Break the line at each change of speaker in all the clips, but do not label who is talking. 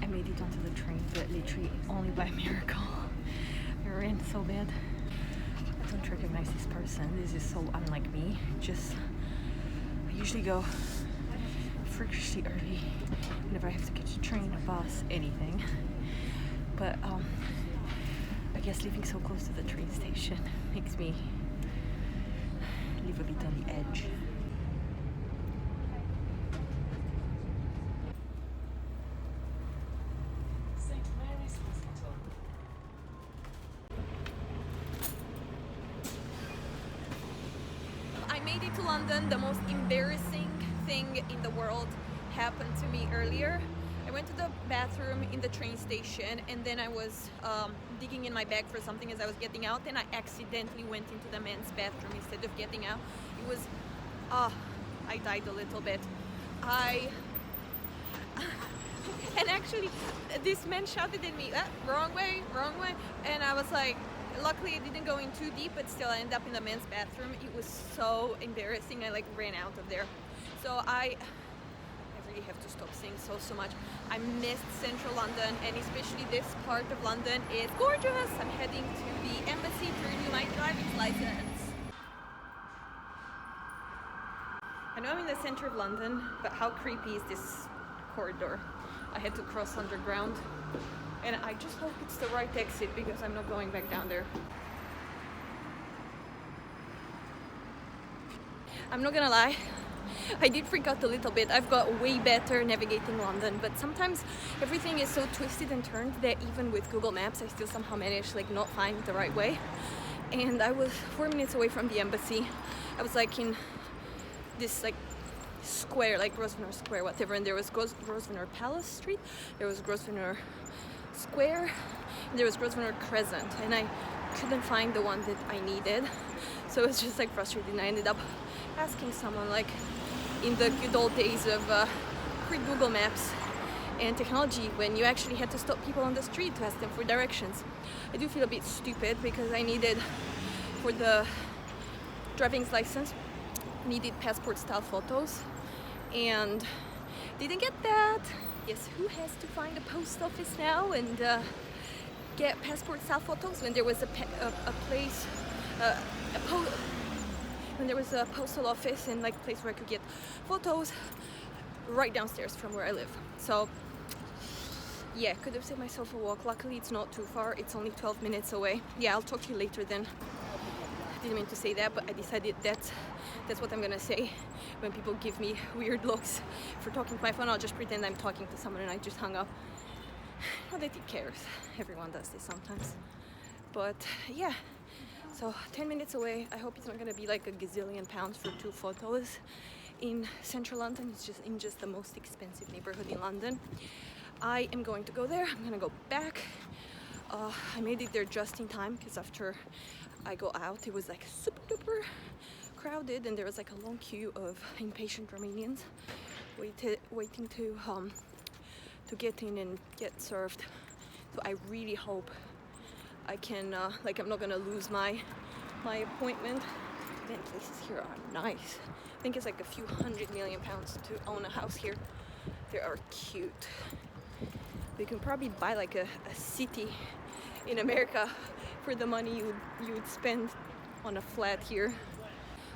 I made it onto the train, but literally only by miracle. It ran so bad. I don't recognize this person. This is so unlike me. I usually go freakishly early whenever I have to catch a train, a bus, anything. But I guess living so close to the train station makes me live a bit on the edge. I made it to London. The most embarrassing thing in the world happened to me earlier. I went to the bathroom in the train station, and then I was digging in my bag for something as I was getting out, and I accidentally went into the men's bathroom instead of getting out. It was, I died a little bit. And actually, this man shouted at me, wrong way, and I was like, luckily it didn't go in too deep, but still I ended up in the men's bathroom. It was so embarrassing. I ran out of there. So I really have to stop saying so much. I missed central London, and especially this part of London is gorgeous. I'm heading to the embassy to renew my driver's license. I know I'm in the center of London, but how creepy is this corridor? I had to cross underground, and I just hope it's the right exit because I'm not going back down there. I'm not gonna lie, I did freak out a little bit. I've got way better navigating London, but sometimes everything is so twisted and turned that even with Google Maps I still somehow manage not find the right way. And I was 4 minutes away from the embassy. I was in this square, Grosvenor Square, whatever, and there was Grosvenor Palace Street, there was Grosvenor Square, and there was Grosvenor Crescent, and I couldn't find the one that I needed. So it was just frustrating. I ended up asking someone in the good old days of pre-Google Maps and technology, when you actually had to stop people on the street to ask them for directions. I do feel a bit stupid because I needed, for the driving license, needed passport style photos and didn't get that. Yes, who has to find a post office now and get passport style photos when there was when there was a postal office and place where I could get photos right downstairs from where I live. So yeah, could have saved myself a walk. Luckily it's not too far, it's only 12 minutes away. Yeah, I'll talk to you later then. I didn't mean to say that, but I decided that's what I'm gonna say when people give me weird looks for talking to my phone. I'll just pretend I'm talking to someone and I just hung up. Not that it cares, everyone does this sometimes. But yeah, so 10 minutes away. I hope it's not gonna be a gazillion pounds for 2 photos in central London. It's just in the most expensive neighborhood in London. I am going to go there. I'm gonna go back. I made it there just in time because after I go out it was super duper crowded, and there was a long queue of impatient Romanians waiting to get in and get served. So I really hope I can I'm not gonna lose my appointment. Man, places here are nice. I think it's a few $100 million to own a house here. They are cute. You can probably buy a city in America for the money you would spend on a flat here.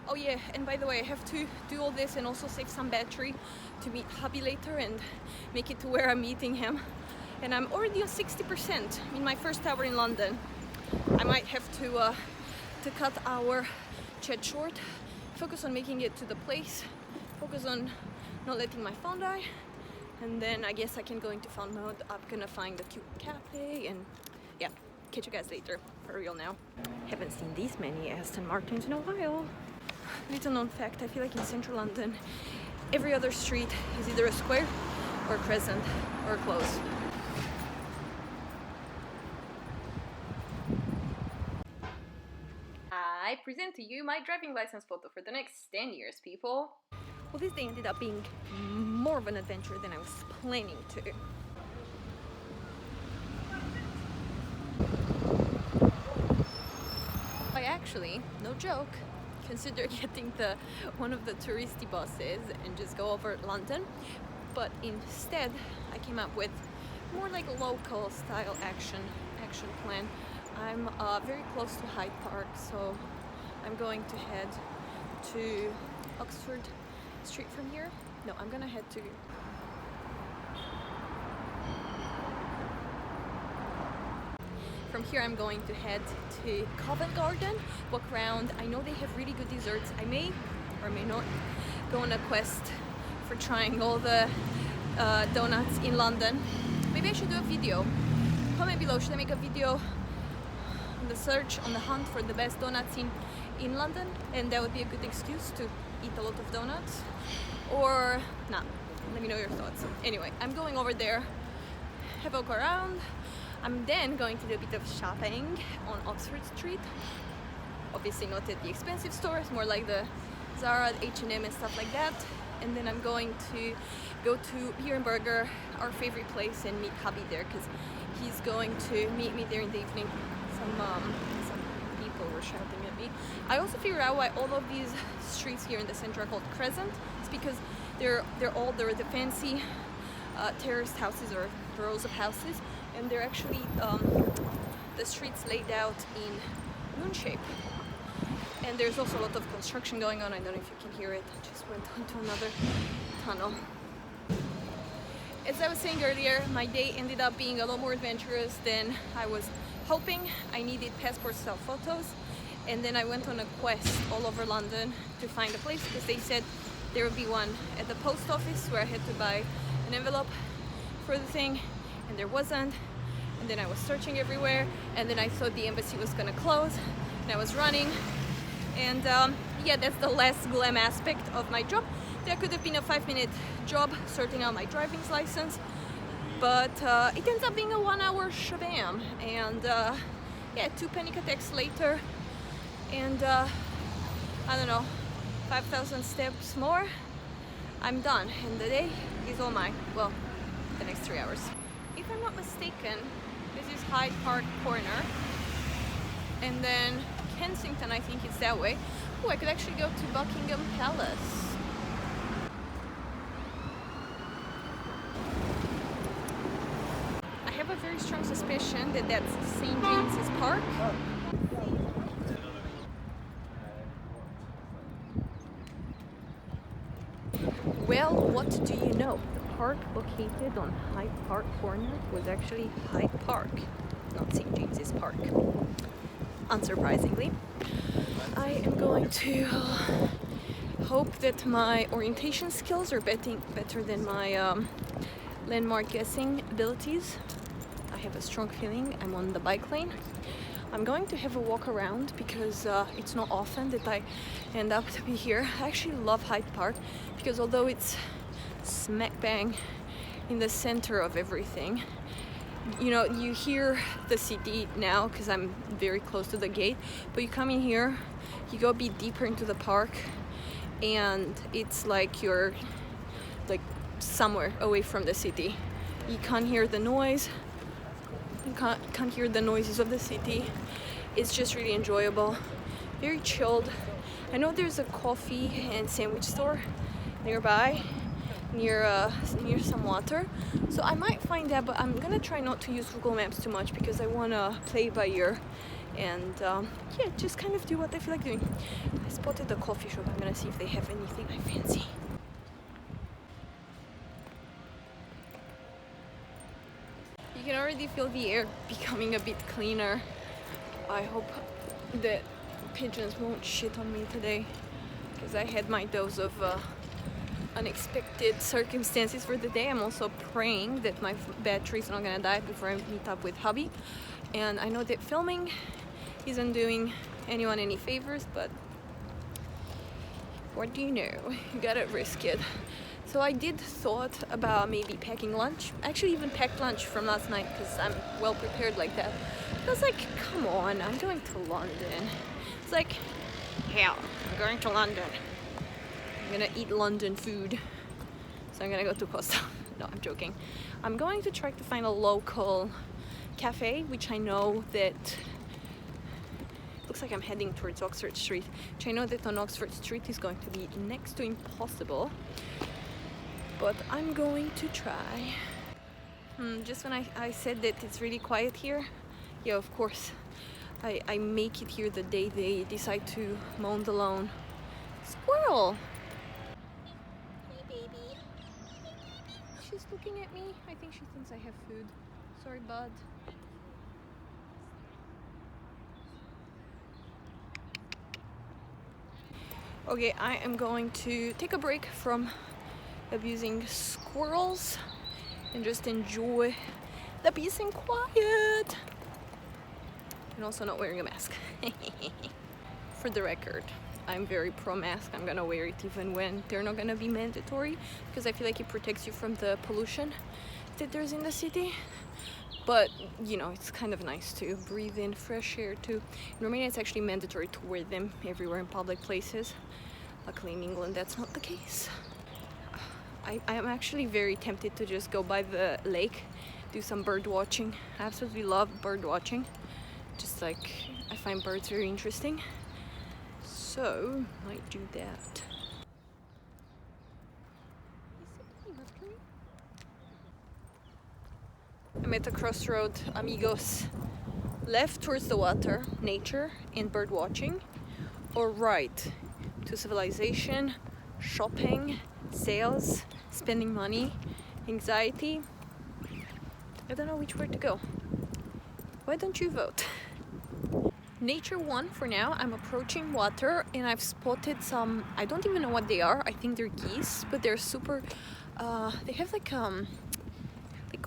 Oh yeah, and by the way, I have to do all this and also save some battery to meet hubby later and make it to where I'm meeting him. And I'm already on 60% in my first hour in London. I might have to cut our chat short, focus on making it to the place, focus on not letting my phone die, and then I guess I can go into fun mode. I'm gonna find a cute cafe and yeah, catch you guys later, for real now. Haven't seen these many Aston Martins in a while. Little known fact, I feel in central London, every other street is either a square or crescent or close. I present to you my driving license photo for the next 10 years, people. Well, this day ended up being more of an adventure than I was planning to. I actually, no joke, consider getting one of the touristy buses and just go over London, but instead I came up with more like a local style action plan. I'm very close to Hyde Park, so I'm going to head to Oxford Street from here. No, I'm gonna head to From here I'm going to head to Covent Garden, walk around. I know they have really good desserts. I may or may not go on a quest for trying all the donuts in London. Maybe I should do a video. Comment below, should I make a video on the search, on the hunt for the best donuts in London? And that would be a good excuse to eat a lot of donuts. Or not. Let me know your thoughts. Anyway, I'm going over there, have a walk around. I'm then going to do a bit of shopping on Oxford Street. Obviously not at the expensive stores, more like the Zara, H&M and stuff like that. And then I'm going to go to Beer and Burger, our favorite place, and meet hubby there because he's going to meet me there in the evening. Some people were shouting at me. I also figured out why all of these streets here in the center are called Crescent. It's because they're the fancy terraced houses or rows of houses, and they're actually the streets laid out in moon shape. And there's also a lot of construction going on. I don't know if you can hear it. I just went onto another tunnel. As I was saying earlier, my day ended up being a lot more adventurous than I was hoping. I needed passport style photos, and then I went on a quest all over London to find a place because they said there would be one at the post office where I had to buy an envelope for the thing, and there wasn't. And then I was searching everywhere, and then I thought the embassy was gonna close, and I was running. And yeah, that's the less glam aspect of my job. That could have been a 5-minute job sorting out my driving license, but it ends up being a 1-hour shabam. And yeah, 2 panic attacks later, and I don't know, 5,000 steps more, I'm done, and the day is all mine. Well, the next 3 hours. If I'm not mistaken, this is Hyde Park corner, and then Kensington, I think it's that way. Oh, I could actually go to Buckingham Palace. I have a very strong suspicion that that's St. James's Park. Well, what do you know? The park located on Hyde Park corner was actually Hyde Park, not St. James's Park. Unsurprisingly. I am going to hope that my orientation skills are better than my landmark guessing abilities. I have a strong feeling I'm on the bike lane. I'm going to have a walk around because it's not often that I end up to be here. I actually love Hyde Park because although it's smack bang in the center of everything, you know, you hear the city now because I'm very close to the gate, but you come in here, you go a bit deeper into the park, and it's like you're like somewhere away from the city. You can't hear the noise, you can't hear the noises of the city. It's just really enjoyable, very chilled. I know there's a coffee and sandwich store nearby, near some water, so I might find that, but I'm gonna try not to use Google Maps too much because I want to play by ear and yeah, just kind of do what I feel like doing. I spotted a coffee shop. I'm gonna see if they have anything I fancy. You can already feel the air becoming a bit cleaner. I hope that pigeons won't shit on me today because I had my dose of unexpected circumstances for the day. I'm also praying that my battery's not gonna die before I meet up with hubby. And I know that filming isn't doing anyone any favors, but what do you know? You gotta risk it. So I did thought about maybe packing lunch. I actually even packed lunch from last night because I'm well prepared like that. I was like, come on, I'm going to London. It's like, hell, I'm going to London. I'm gonna eat London food, so I'm gonna go to Costa. No, I'm joking. I'm going to try to find a local cafe, which I know that looks like I'm heading towards Oxford Street, which I know that on Oxford Street is going to be next to impossible, but I'm going to try. Just when I said that it's really quiet here, yeah, of course, I make it here the day they decide to mow the lawn. Squirrel! Hey, baby. She's looking at me. I think she thinks I have food. Sorry, bud. Okay, I am going to take a break from abusing squirrels and just enjoy the peace and quiet. And also not wearing a mask. For the record, I'm very pro-mask. I'm gonna wear it even when they're not gonna be mandatory, because I feel like it protects you from the pollution that there's in the city. But you know, it's kind of nice to breathe in fresh air too. In Romania, it's actually mandatory to wear them everywhere in public places. Luckily in England, that's not the case. I am actually very tempted to just go by the lake, do some bird watching. I absolutely love bird watching. Just like, I find birds very interesting. So, might do that. I'm at the crossroad, amigos. Left towards the water, nature and bird watching, or right to civilization, shopping, sales, spending money, anxiety. I don't know which way to go. Why don't you vote? Nature won for now. I'm approaching water and I've spotted some, I don't even know what they are. I think they're geese, but they're super, they have like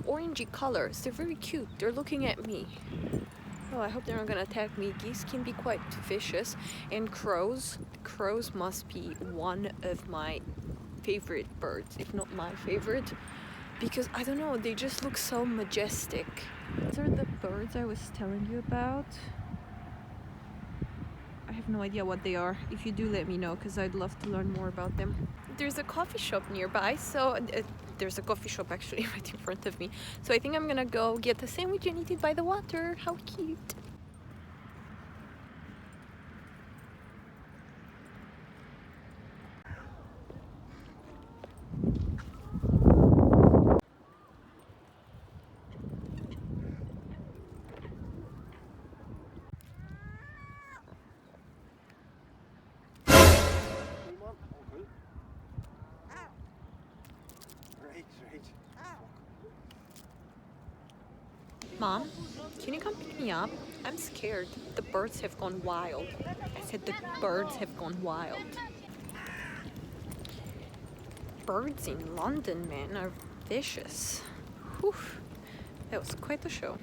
orangey colors. They're very cute. They're looking at me. Oh, I hope they're not gonna attack me. Geese can be quite vicious. And crows. Crows must be one of my favorite birds, if not my favorite. Because, I don't know, they just look so majestic. These are the birds I was telling you about. I have no idea what they are. If you do, let me know, because I'd love to learn more about them. There's a coffee shop nearby, so there's a coffee shop actually right in front of me. So I think I'm gonna go get a sandwich and eat it by the water. How cute! Mom, can you come pick me up? I'm scared. The birds have gone wild. I said the birds have gone wild. Birds in London, man, are vicious. Whew. That was quite a show.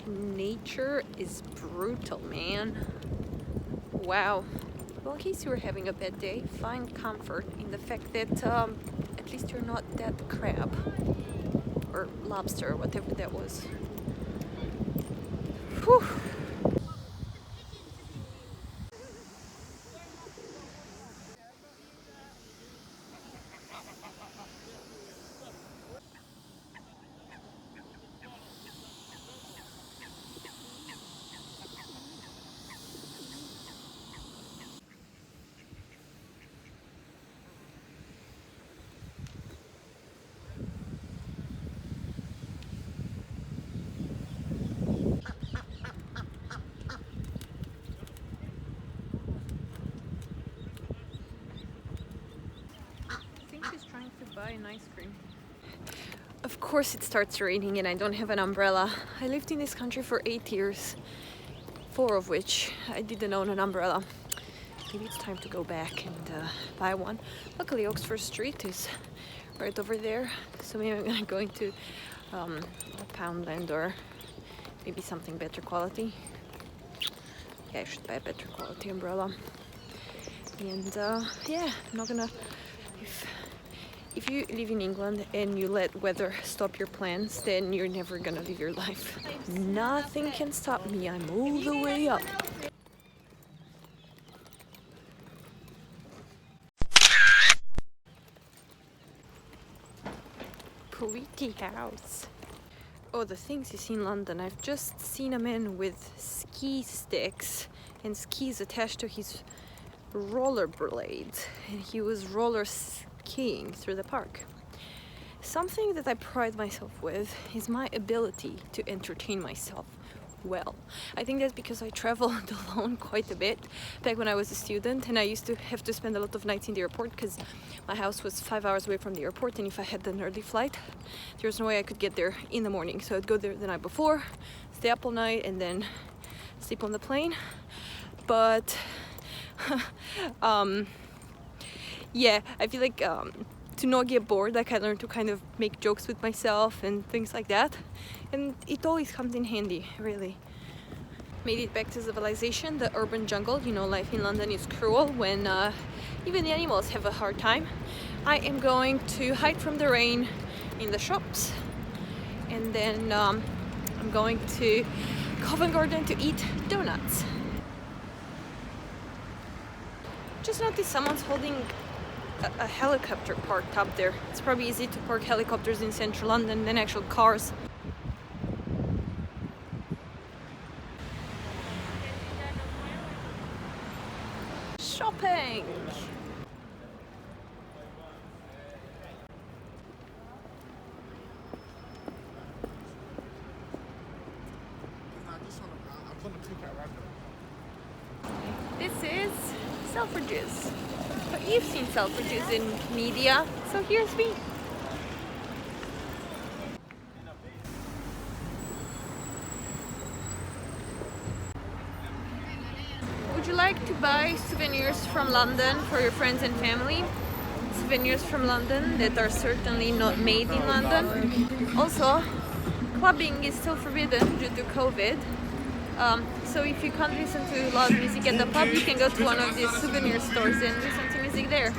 Nature is brutal, man. Wow. Well, in case you were having a bad day, find comfort in the fact that at least you're not that crab or lobster, whatever that was. Whew. Buy an ice cream. Of course it starts raining and I don't have an umbrella. I lived in this country for 8 years, 4 of which I didn't own an umbrella. Maybe it's time to go back and buy one. Luckily Oxford Street is right over there, so maybe I'm gonna go into Poundland or maybe something better quality. Yeah, I should buy a better quality umbrella. And yeah, I'm not gonna... If you live in England and you let weather stop your plans, then you're never gonna live your life. Nothing can stop me, I'm all the way up. Pretty house. Oh, the things you see in London. I've just seen a man with ski sticks and skis attached to his rollerblades, and he was roller skiing through the park. Something that I pride myself with is my ability to entertain myself well. I think that's because I traveled alone quite a bit back when I was a student, and I used to have to spend a lot of nights in the airport because my house was 5 hours away from the airport, and if I had an early flight, there was no way I could get there in the morning. So I'd go there the night before, stay up all night, and then sleep on the plane. But yeah, I feel like to not get bored, like I learned to kind of make jokes with myself and things like that, and it always comes in handy, really. Made it back to civilization, the urban jungle. You know, life in London is cruel when even the animals have a hard time. I am going to hide from the rain in the shops, and then I'm going to Covent Garden to eat donuts. Just noticed someone's holding a helicopter parked up there. It's probably easy to park helicopters in central London than actual cars. Shopping! This is Selfridges. But you've seen Selfridges in media, so here's me. Would you like to buy souvenirs from London for your friends and family? Souvenirs from London that are certainly not made in London. Also, clubbing is still forbidden due to COVID. So if you can't listen to loud music at the pub, you can go to one of these souvenir stores and listen to music there.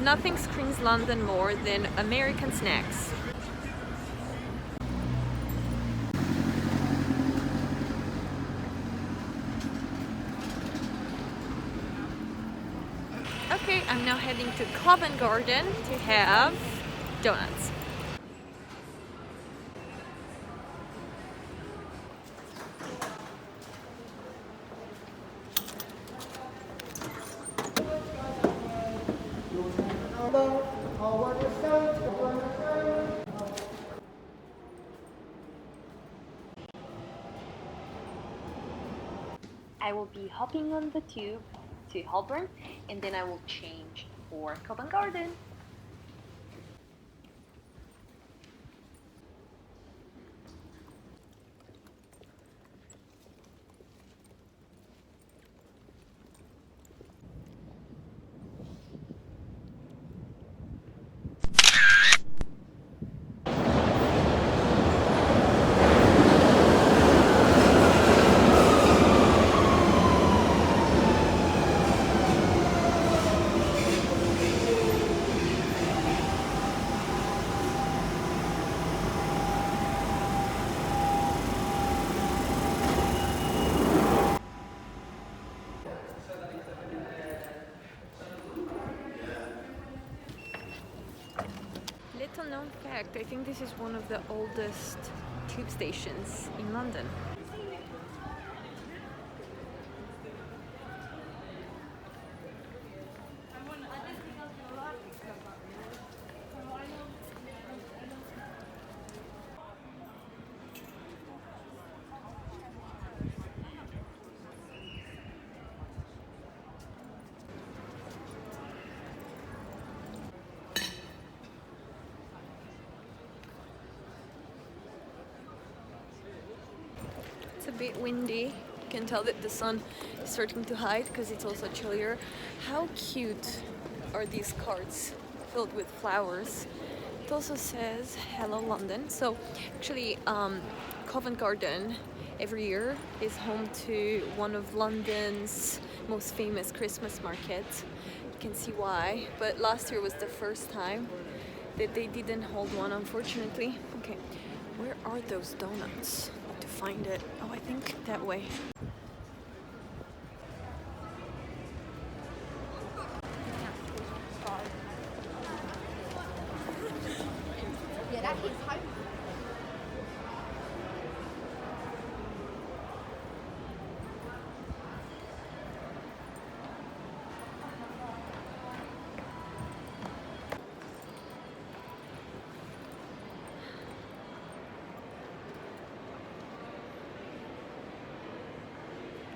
Nothing screams London more than American snacks. Okay, I'm now heading to Covent Garden to have donuts. I will be hopping on the tube to Holborn, and then I will change for Covent Garden. Little known fact, I think this is one of the oldest tube stations in London. It's a bit windy. You can tell that the sun is starting to hide because it's also chillier. How cute are these cards filled with flowers? It also says Hello London. So actually Covent Garden every year is home to one of London's most famous Christmas markets. You can see why, but last year was the first time that they didn't hold one, unfortunately. Okay, where are those donuts? To find it. Oh, I think that way.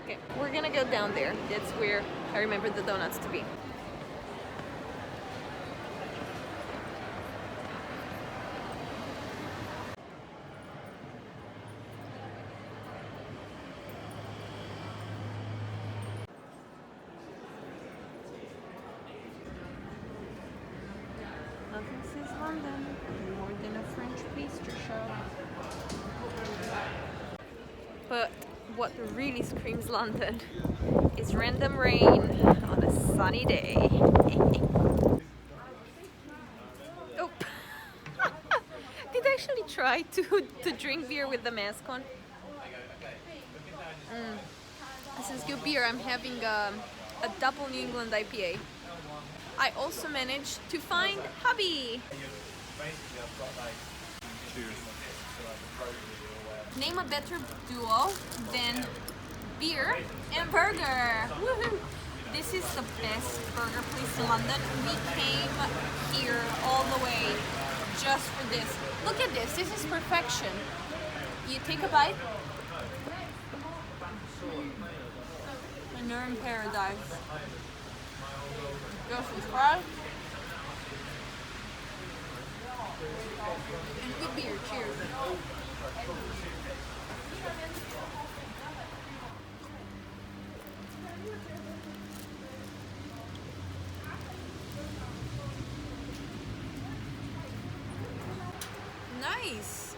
Okay, we're gonna go down there. That's where I remember the donuts to be. This is London, more than a French pastry shop. But what really screams London is random rain on a sunny day. Oh, did I actually try to drink beer with the mask on? This is good beer. I'm having a double New England IPA. I also managed to find hubby. Name a better duo than beer and burger. Woohoo! This is the best burger place in London. We came here all the way just for this. Look at this. This is perfection. You take a bite. And you're in paradise. Go subscribe. And good beer. Cheers. Nice.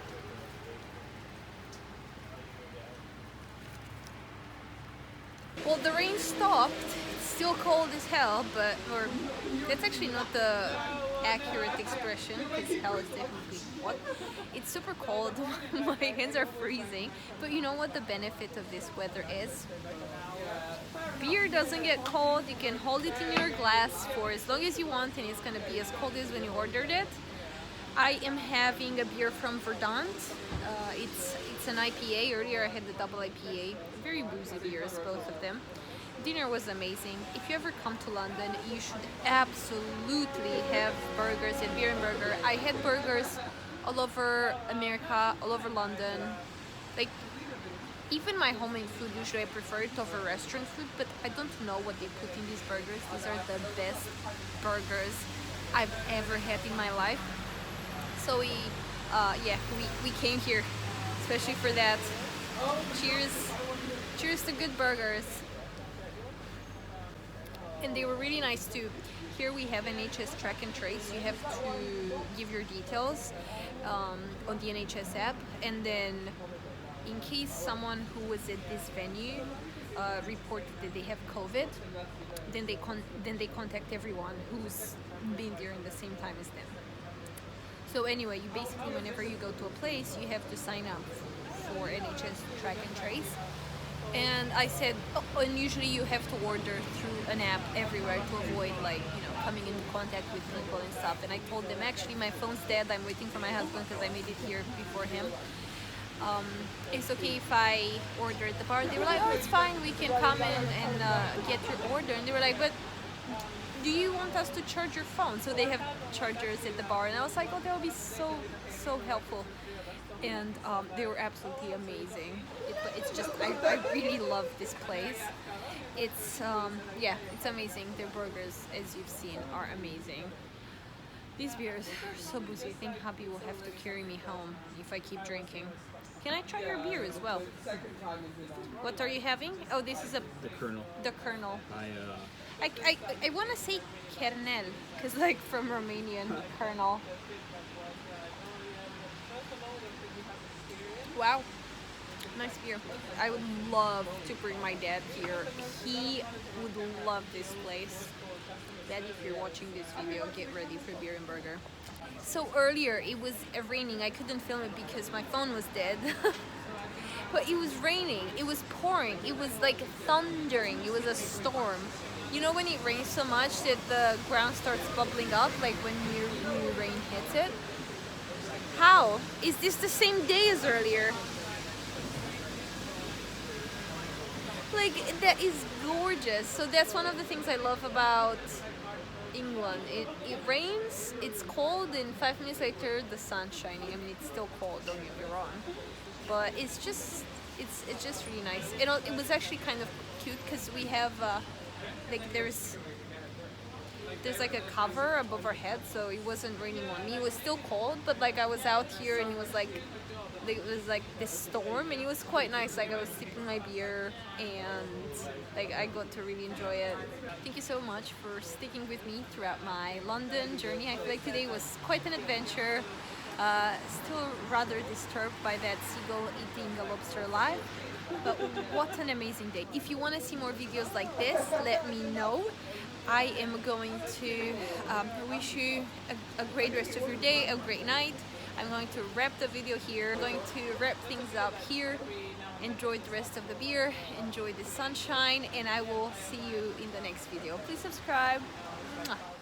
Well, the rain stopped. It's still cold as hell, but that's actually not the accurate expression, because hell is definitely hot. It's super cold. My hands are freezing. But you know what the benefit of this weather is? Beer doesn't get cold. You can hold it in your glass for as long as you want, and it's gonna be as cold as when you ordered it. I am having a beer from Verdant. It's an IPA. Earlier I had the double IPA. Very boozy beers, both of them. Dinner was amazing. If you ever come to London, you should absolutely have burgers at Beer and Burger. I had burgers all over America, all over London. Like, even my homemade food, usually I prefer it over restaurant food, but I don't know what they put in these burgers. These are the best burgers I've ever had in my life. So we came here, especially for that. Cheers. Cheers to good burgers. And they were really nice too. Here we have NHS track and trace. You have to give your details on the NHS app, and then in case someone who was at this venue reported that they have COVID, then they contact everyone who's been there in the same time as them. So anyway, you basically, whenever you go to a place, you have to sign up for NHS track and trace. And I said, and usually you have to order through an app everywhere to avoid, like, coming into contact with people and stuff. And I told them, actually, my phone's dead. I'm waiting for my husband because I made it here before him. It's okay if I order at the bar. They were like, oh, it's fine. We can come and get your order. And they were like, but do you want us to charge your phone? So they have chargers at the bar. And I was like, oh, that would be so helpful. And they were absolutely amazing. It's just, I really love this place. It's it's amazing. Their burgers, as you've seen, are amazing. These beers are so boozy. I think hubby will have to carry me home if I keep drinking. Can I try your beer as well? What are you having? Oh, this is the Colonel. The Colonel. I want to say Kernel, because like from Romanian, Colonel. Wow, nice beer. I would love to bring my dad here. He would love this place. Dad, if you're watching this video, get ready for Beer and Burger. So earlier it was raining. I couldn't film it because my phone was dead. But it was raining. It was pouring. It was like thundering. It was a storm. You know when it rains so much that the ground starts bubbling up, like when new rain hits it? How? Is this the same day as earlier? Like, that is gorgeous. So that's one of the things I love about England. It rains, it's cold, and 5 minutes later the sun's shining. I mean, it's still cold, don't get me wrong. But it's just
it's just really nice. It was actually kind of cute because we have like there's like a cover above our head, so it wasn't raining on me. It was still cold, but like I was out here and it was like this storm, and it was quite nice. Like I was sipping my beer and like I got to really enjoy it. Thank you so much for sticking with me throughout my London journey. I feel like today was quite an adventure. Still rather disturbed by that seagull eating a lobster alive, but what an amazing day. If you want to see more videos like this, let me know. I am going to wish you a great rest of your day, a great night. I'm going to wrap the video here. I'm going to wrap things up here. Enjoy the rest of the beer, enjoy the sunshine, and I will see you in the next video. Please subscribe. Mwah.